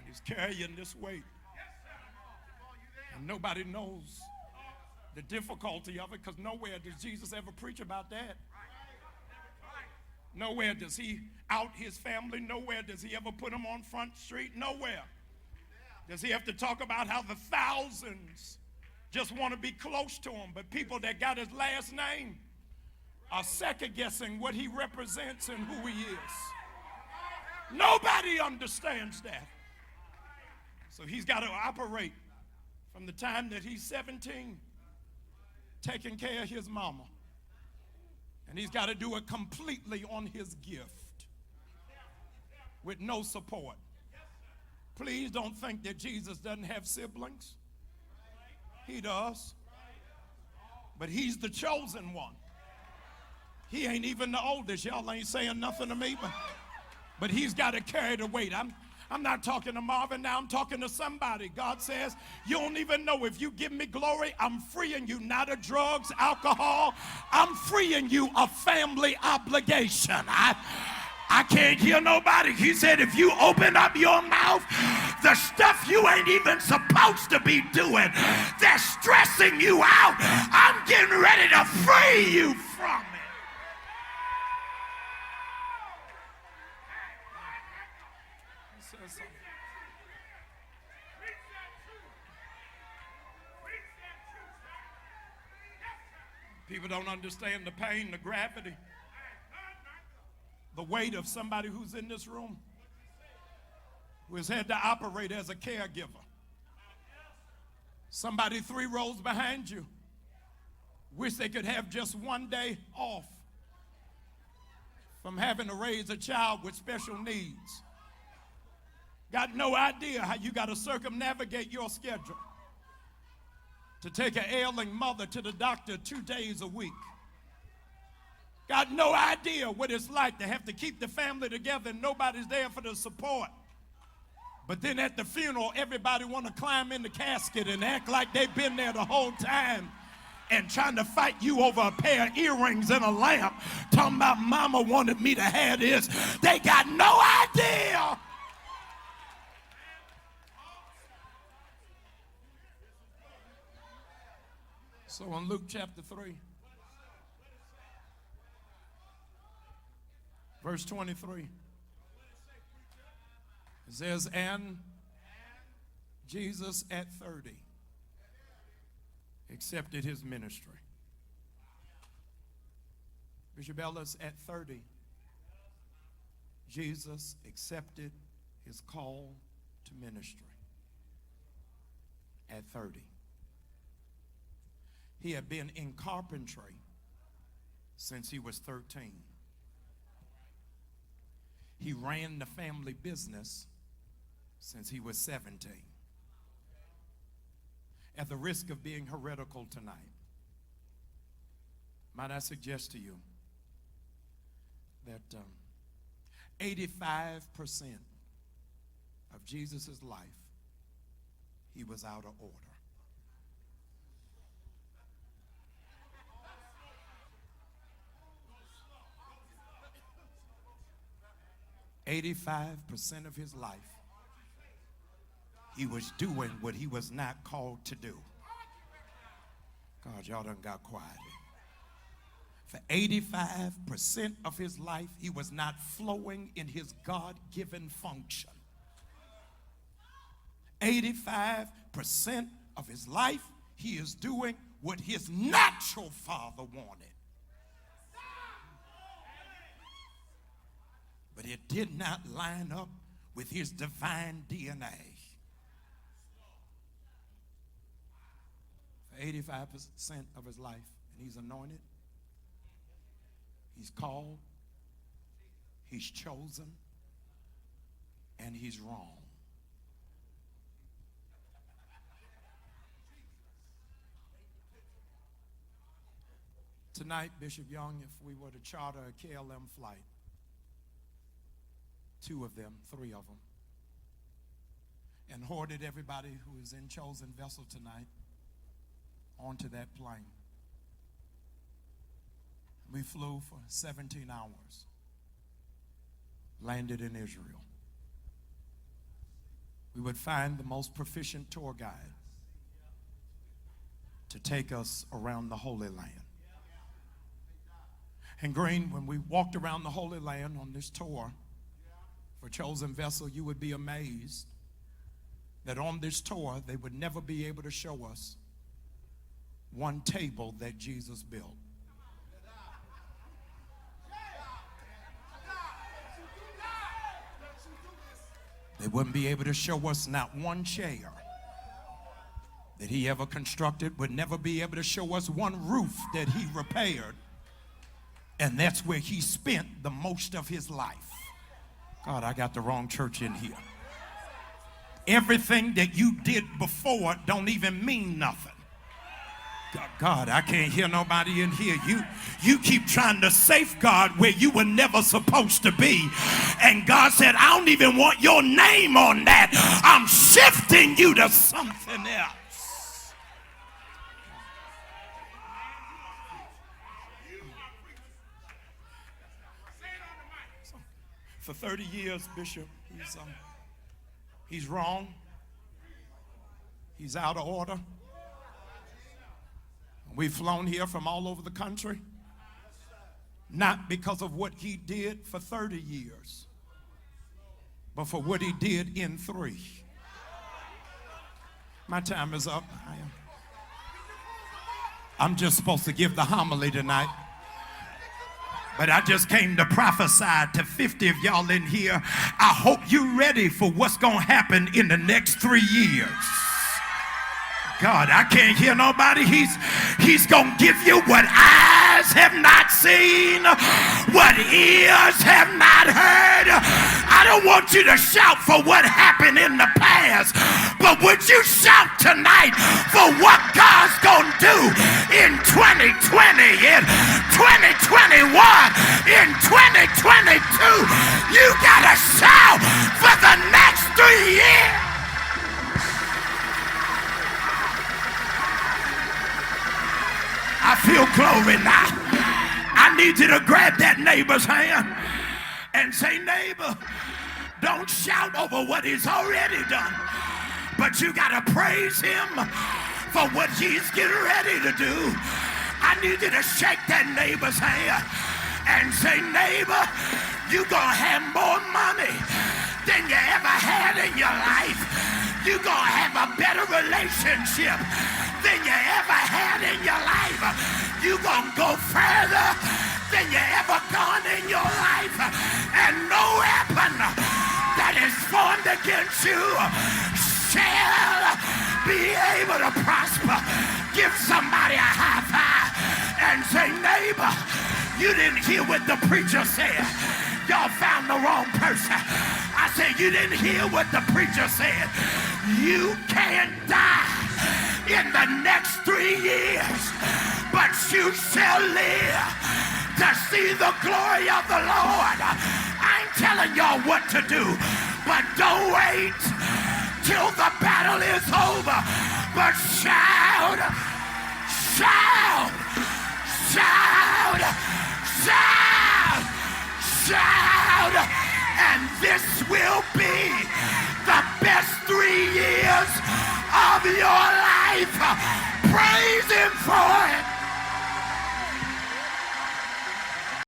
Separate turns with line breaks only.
He's carrying this weight. And nobody knows the difficulty of it, because nowhere does Jesus ever preach about that. Nowhere does he out his family. Nowhere does he ever put them on Front Street. Nowhere does he have to talk about how the thousands just want to be close to him. But people that got his last name are second guessing what he represents and who he is. Nobody understands that. So he's got to operate from the time that he's 17, taking care of his mama. And he's got to do it completely on his gift with no support. Please don't think that Jesus doesn't have siblings. He does. But he's the chosen one. He ain't even the oldest. Y'all ain't saying nothing to me, but he's got to carry the weight. I'm not talking to Marvin now. I'm talking to somebody. God says, you don't even know, if you give me glory, I'm freeing you not of drugs, alcohol. I'm freeing you of family obligation. I can't hear nobody. He said, if you open up your mouth, the stuff you ain't even supposed to be doing, they're stressing you out. I'm getting ready to free you from it. People don't understand the pain, the gravity, the weight of somebody who's in this room, who has had to operate as a caregiver. Somebody 3 rows behind you wish they could have just one day off from having to raise a child with special needs. Got no idea how you got to circumnavigate your schedule to take an ailing mother to the doctor 2 days a week. Got no idea what it's like to have to keep the family together and nobody's there for the support. But then at the funeral, everybody want to climb in the casket and act like they've been there the whole time and trying to fight you over a pair of earrings and a lamp, talking about mama wanted me to have this. They got no idea. So in Luke chapter 3, verse 23, it says, and Jesus at 30 accepted his ministry. Bishop Ellis, at 30, Jesus accepted his call to ministry. At 30. He had been in carpentry since he was 13. He ran the family business since he was 17. At the risk of being heretical tonight, might I suggest to you that 85% of Jesus' life, he was out of order. 85% of his life, he was doing what he was not called to do. God, y'all done got quiet. For 85% of his life, he was not flowing in his God-given function. 85% of his life, he is doing what his natural father wanted. But it did not line up with his divine DNA. For 85% of his life, and he's anointed, he's called, he's chosen, and he's wrong. Tonight, Bishop Young, if we were to charter a KLM flight, 2 of them, 3 of them, and hoarded everybody who is in Chosen Vessel tonight onto that plane. We flew for 17 hours, landed in Israel. we would find the most proficient tour guide to take us around the Holy Land. And Green, when we walked around the Holy Land on this tour for Chosen Vessel, you would be amazed that on this tour, they would never be able to show us one table that Jesus built. They wouldn't be able to show us not one chair that he ever constructed, would never be able to show us one roof that he repaired. And that's where he spent the most of his life. God, I got the wrong church in here. Everything that you did before don't even mean nothing. God, I can't hear nobody in here. You keep trying to safeguard where you were never supposed to be. And God said, I don't even want your name on that. I'm shifting you to something else. For 30 years, Bishop, he's wrong. He's out of order. We've flown here from all over the country, not because of what he did for 30 years, but for what he did in 3. My time is up. I'm just supposed to give the homily tonight, but I just came to prophesy to 50 of y'all in here. I hope you're ready for what's going to happen in the next 3 years. God, I can't hear nobody. He's going to give you what eyes have not seen, what ears have not heard. I don't want you to shout for what happened in the past, but would you shout tonight for what God's going to do in 2020, in 2021, in 2022? You got to shout for the next 3 years. I feel glory now. I need you to grab that neighbor's hand and say, neighbor, don't shout over what he's already done, but you got to praise him for what he's getting ready to do. I need you to shake that neighbor's hand and say, neighbor, you're going to have more money than you ever had in your life. You're going to have a better relationship than you ever had in your life. You're going to go further than you ever gone in your life. And no weapon that is formed against you shall be able to prosper. Give somebody a high five and say, neighbor, you didn't hear what the preacher said. Y'all found the wrong person. I said, you didn't hear what the preacher said. You can't die in the next 3 years, but you shall live to see the glory of the Lord. I ain't telling y'all what to do, but don't wait till the battle is over, but shout, shout, shout, shout, shout, and this will be the best 3 years of your life. Praise him for it.